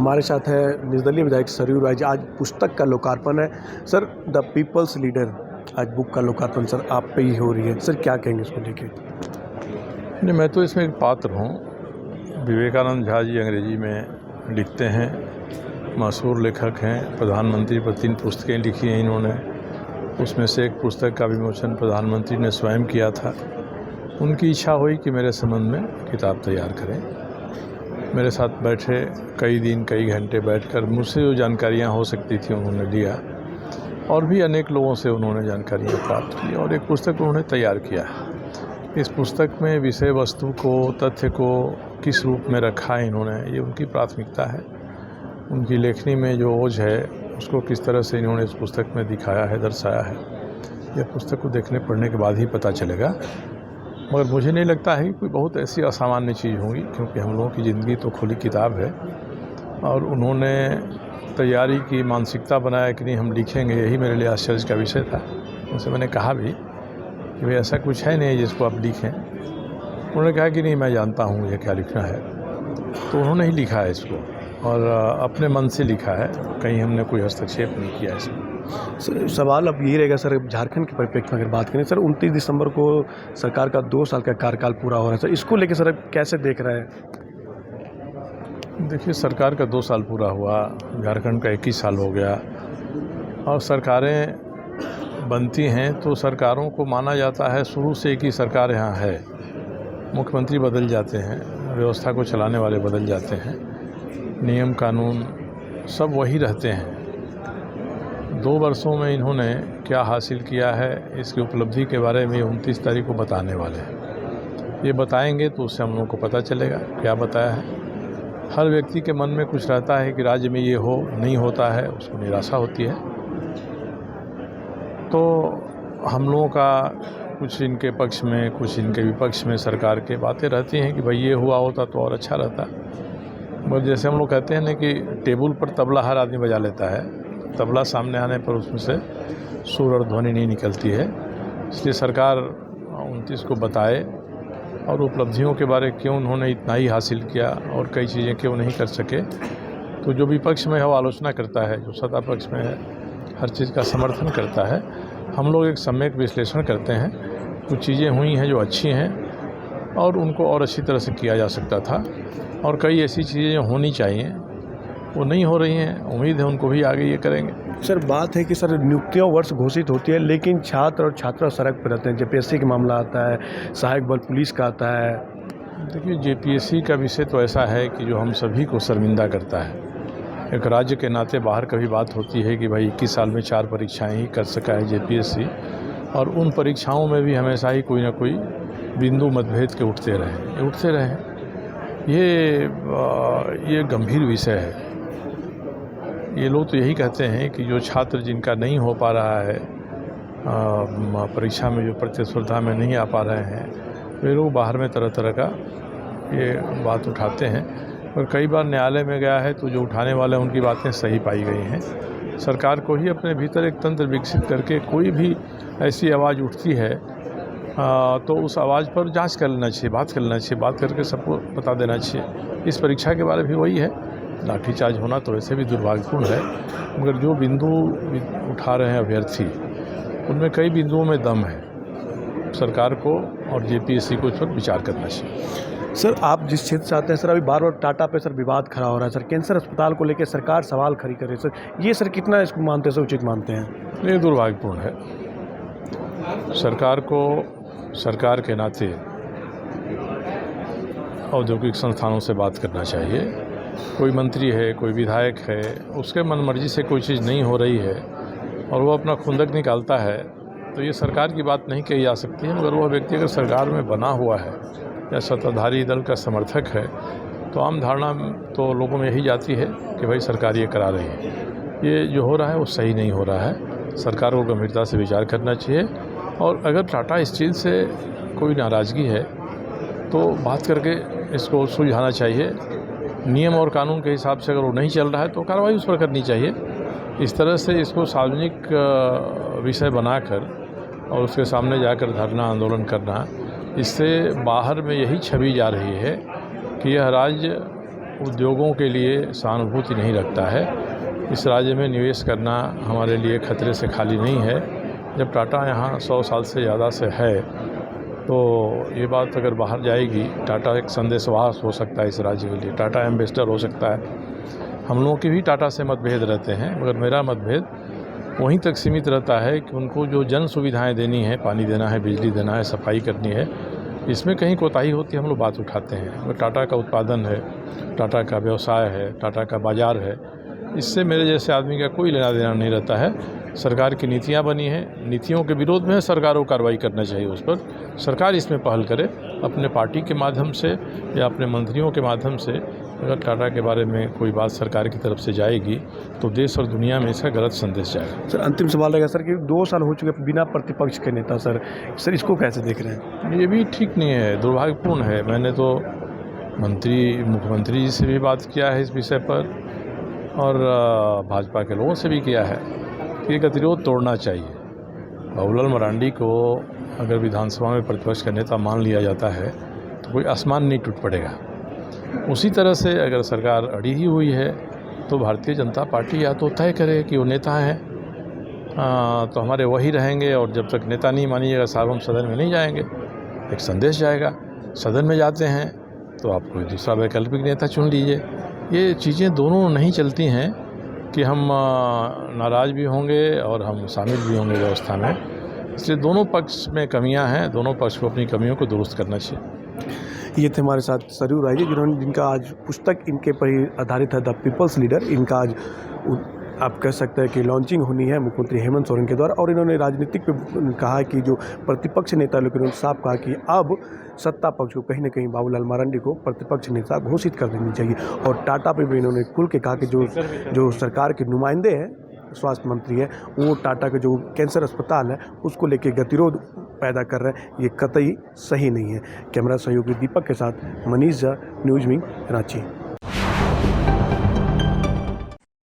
हमारे साथ है निर्दलीय विधायक सरयू राय जी। आज पुस्तक का लोकार्पण है सर, द पीपल्स लीडर। आज बुक का लोकार्पण सर आप पे ही हो रही है सर, क्या कहेंगे इसको लेके? नहीं, मैं तो इसमें एक पात्र हूँ। विवेकानंद झा जी अंग्रेजी में लिखते हैं, मशहूर लेखक हैं। प्रधानमंत्री पर 3 पुस्तकें लिखी हैं इन्होंने। उसमें से एक पुस्तक का विमोचन प्रधानमंत्री ने स्वयं किया था। उनकी इच्छा हुई कि मेरे संबंध में किताब तैयार करें। मेरे साथ बैठे, कई दिन कई घंटे बैठकर मुझसे जो जानकारियाँ हो सकती थी उन्होंने लिया, और भी अनेक लोगों से उन्होंने जानकारियाँ प्राप्त की और एक पुस्तक उन्होंने तैयार किया। इस पुस्तक में विषय वस्तु को, तथ्य को किस रूप में रखा है इन्होंने, ये उनकी प्राथमिकता है। उनकी लेखनी में जो ओज है उसको किस तरह से इन्होंने इस पुस्तक में दिखाया है, दर्शाया है, यह पुस्तक को देखने पढ़ने के बाद ही पता चलेगा। मगर मुझे नहीं लगता है कि कोई बहुत ऐसी असामान्य चीज़ होगी, क्योंकि हम लोगों की ज़िंदगी तो खुली किताब है। और उन्होंने तैयारी की, मानसिकता बनाया कि नहीं हम लिखेंगे, यही मेरे लिए आश्चर्य का विषय था। उनसे मैंने कहा भी कि भाई ऐसा कुछ है नहीं जिसको आप लिखें। उन्होंने कहा कि नहीं, मैं जानता हूँ मुझे क्या लिखना है। तो उन्होंने ही लिखा है इसको, और अपने मन से लिखा है, कहीं हमने कोई हस्तक्षेप नहीं किया इसमें। सवाल अब यही रहेगा सर, झारखंड के परिप्रेक्ष्य में अगर बात करें सर, 29 दिसंबर को सरकार का 2 साल का कार्यकाल पूरा हो रहा है सर, इसको लेकर सर कैसे देख रहे हैं? देखिए, सरकार का 2 साल पूरा हुआ, झारखंड का 21 साल हो गया, और सरकारें बनती हैं तो सरकारों को माना जाता है शुरू से एक ही सरकार यहाँ है। मुख्यमंत्री बदल जाते हैं, व्यवस्था को चलाने वाले बदल जाते हैं, नियम कानून सब वही रहते हैं। 2 वर्षों में इन्होंने क्या हासिल किया है, इसकी उपलब्धि के बारे में 29 तारीख को बताने वाले हैं। ये बताएंगे तो उससे हम लोगों को पता चलेगा क्या बताया है। हर व्यक्ति के मन में कुछ रहता है कि राज्य में ये हो, नहीं होता है, उसको निराशा होती है। तो हम लोगों का कुछ इनके पक्ष में, कुछ इनके विपक्ष में सरकार के बातें रहती हैं कि भाई ये हुआ होता तो और अच्छा रहता। मगर जैसे हम लोग कहते हैं ना कि टेबल पर तबला हर आदमी बजा लेता है, तबला सामने आने पर उसमें से सुर और ध्वनि नहीं निकलती है। इसलिए सरकार 29 को बताए और उपलब्धियों के बारे क्यों उन्होंने इतना ही हासिल किया और कई चीज़ें क्यों नहीं कर सके। तो जो विपक्ष में है वो आलोचना करता है, जो सत्ता पक्ष में है हर चीज़ का समर्थन करता है। हम लोग एक सम्यक विश्लेषण करते हैं, कुछ चीज़ें हुई हैं जो अच्छी हैं और उनको और अच्छी तरह से किया जा सकता था, और कई ऐसी चीज़ें जो होनी चाहिए वो नहीं हो रही हैं। उम्मीद है उनको भी आगे ये करेंगे। सर बात है कि सर नियुक्तियाँ वर्ष घोषित होती है, लेकिन छात्र और छात्रा सड़क पर रहते हैं। जेपीएससी का मामला आता है, सहायक बल पुलिस का आता है। देखिए, जेपीएससी का विषय तो ऐसा है कि जो हम सभी को शर्मिंदा करता है। एक राज्य के नाते बाहर कभी बात होती है कि भाई 21 साल में 4 परीक्षाएं ही कर सका है जेपीएससी, और उन परीक्षाओं में भी हमेशा ही कोई ना कोई बिंदु मतभेद के उठते रहे। ये गंभीर विषय है। ये लोग तो यही कहते हैं कि जो छात्र जिनका नहीं हो पा रहा है, परीक्षा में जो प्रतिस्पर्धा में नहीं आ पा रहे हैं, वे लोग बाहर में तरह तरह का ये बात उठाते हैं। और कई बार न्यायालय में गया है तो जो उठाने वाले हैं उनकी बातें सही पाई गई हैं। सरकार को ही अपने भीतर एक तंत्र विकसित करके कोई भी ऐसी आवाज़ उठती है तो उस आवाज़ पर जांच कर लेना चाहिए, बात कर लेना चाहिए, बात करके सबको बता देना चाहिए। इस परीक्षा के बारे में भी वही है। लाठीचार्ज होना तो वैसे भी दुर्भाग्यपूर्ण है, मगर जो बिंदु उठा रहे हैं अभ्यर्थी, उनमें कई बिंदुओं में दम है। सरकार को और जेपीएससी को इस पर विचार करना चाहिए। सर आप जिस क्षेत्र से आते हैं सर, अभी बार बार टाटा पे सर विवाद खड़ा हो रहा है सर, कैंसर अस्पताल को लेकर सरकार सवाल खड़ी कर रही है सर, ये सर कितना इसको मानते हैं, सर उचित मानते हैं? ये दुर्भाग्यपूर्ण है। सरकार को सरकार के नाते औद्योगिक संस्थानों से बात करना चाहिए। कोई मंत्री है, कोई विधायक है, उसके मनमर्जी से कोई चीज़ नहीं हो रही है और वो अपना खुंदक निकालता है, तो ये सरकार की बात नहीं कही जा सकती है। मगर वह व्यक्ति अगर सरकार में बना हुआ है या सत्ताधारी दल का समर्थक है, तो आम धारणा तो लोगों में यही जाती है कि भाई सरकार ये करा रही है। ये जो हो रहा है वो सही नहीं हो रहा है। सरकार को गंभीरता से विचार करना चाहिए, और अगर टाटा स्टील से कोई नाराज़गी है तो बात करके इसको सुलझाना चाहिए। नियम और कानून के हिसाब से अगर वो नहीं चल रहा है तो कार्रवाई उस पर करनी चाहिए। इस तरह से इसको सार्वजनिक विषय बनाकर और उसके सामने जाकर धरना आंदोलन करना, इससे बाहर में यही छवि जा रही है कि यह राज्य उद्योगों के लिए सहानुभूति नहीं रखता है। इस राज्य में निवेश करना हमारे लिए खतरे से खाली नहीं है। जब टाटा यहाँ 100 साल से ज़्यादा से है तो ये बात अगर बाहर जाएगी, टाटा एक संदेशवाहक हो सकता है इस राज्य के लिए, टाटा एम्बेसडर हो सकता है। हम लोगों के भी टाटा से मतभेद रहते हैं, मगर मेरा मतभेद वहीं तक सीमित रहता है कि उनको जो जन सुविधाएं देनी है, पानी देना है, बिजली देना है, सफाई करनी है, इसमें कहीं कोताही होती है हम लोग बात उठाते हैं। मगर टाटा का उत्पादन है, टाटा का व्यवसाय है, टाटा का बाज़ार है, इससे मेरे जैसे आदमी का कोई लेना देना नहीं रहता है। सरकार की नीतियां बनी हैं, नीतियों के विरोध में सरकार को कार्रवाई करना चाहिए उस पर। सरकार इसमें पहल करे अपने पार्टी के माध्यम से या अपने मंत्रियों के माध्यम से। अगर टाटा के बारे में कोई बात सरकार की तरफ से जाएगी तो देश और दुनिया में इसका गलत संदेश जाएगा। सर अंतिम सवाल रहेगा सर कि 2 साल हो चुके बिना प्रतिपक्ष के नेता सर इसको कैसे देख रहे हैं? ये भी ठीक नहीं है, दुर्भाग्यपूर्ण है। मैंने तो मुख्यमंत्री जी से भी बात किया है इस विषय पर और भाजपा के लोगों से भी किया है कि गतिरोध तोड़ना चाहिए। बाबूलाल मरांडी को अगर विधानसभा में प्रतिपक्ष का नेता मान लिया जाता है तो कोई आसमान नहीं टूट पड़ेगा। उसी तरह से अगर सरकार अड़ी ही हुई है तो भारतीय जनता पार्टी या तो तय करे कि वो नेता हैं तो हमारे वही रहेंगे, और जब तक नेता नहीं मानिएगा साहब हम सदन में नहीं जाएंगे। एक संदेश जाएगा, सदन में जाते हैं तो आप कोई दूसरा वैकल्पिक नेता चुन लीजिए। ये चीज़ें दोनों नहीं चलती हैं कि हम नाराज़ भी होंगे और हम शामिल भी होंगे व्यवस्था में। इसलिए दोनों पक्ष में कमियां हैं, दोनों पक्ष को अपनी कमियों को दुरुस्त करना चाहिए। ये थे हमारे साथ सरयू राय जी, जिनका आज पुस्तक इनके पर ही आधारित है, द पीपल्स लीडर। इनका आज आप कह सकते हैं कि लॉन्चिंग होनी है मुख्यमंत्री हेमंत सोरेन के द्वारा, और इन्होंने राजनीतिक पे कहा कि जो प्रतिपक्ष नेता लोग, उन्होंने साफ कहा कि अब सत्ता पक्ष को कहीं ना कहीं बाबूलाल मरांडी को प्रतिपक्ष नेता घोषित कर देनी चाहिए। और टाटा पे भी इन्होंने खुल के कहा कि जो सरकार के नुमाइंदे हैं, स्वास्थ्य मंत्री है, वो टाटा का जो कैंसर अस्पताल है उसको लेके गतिरोध पैदा कर रहे हैं। ये कतई सही नहीं है। कैमरा सहयोगी दीपक के साथ मनीष झा, न्यूज़ विंग, रांची।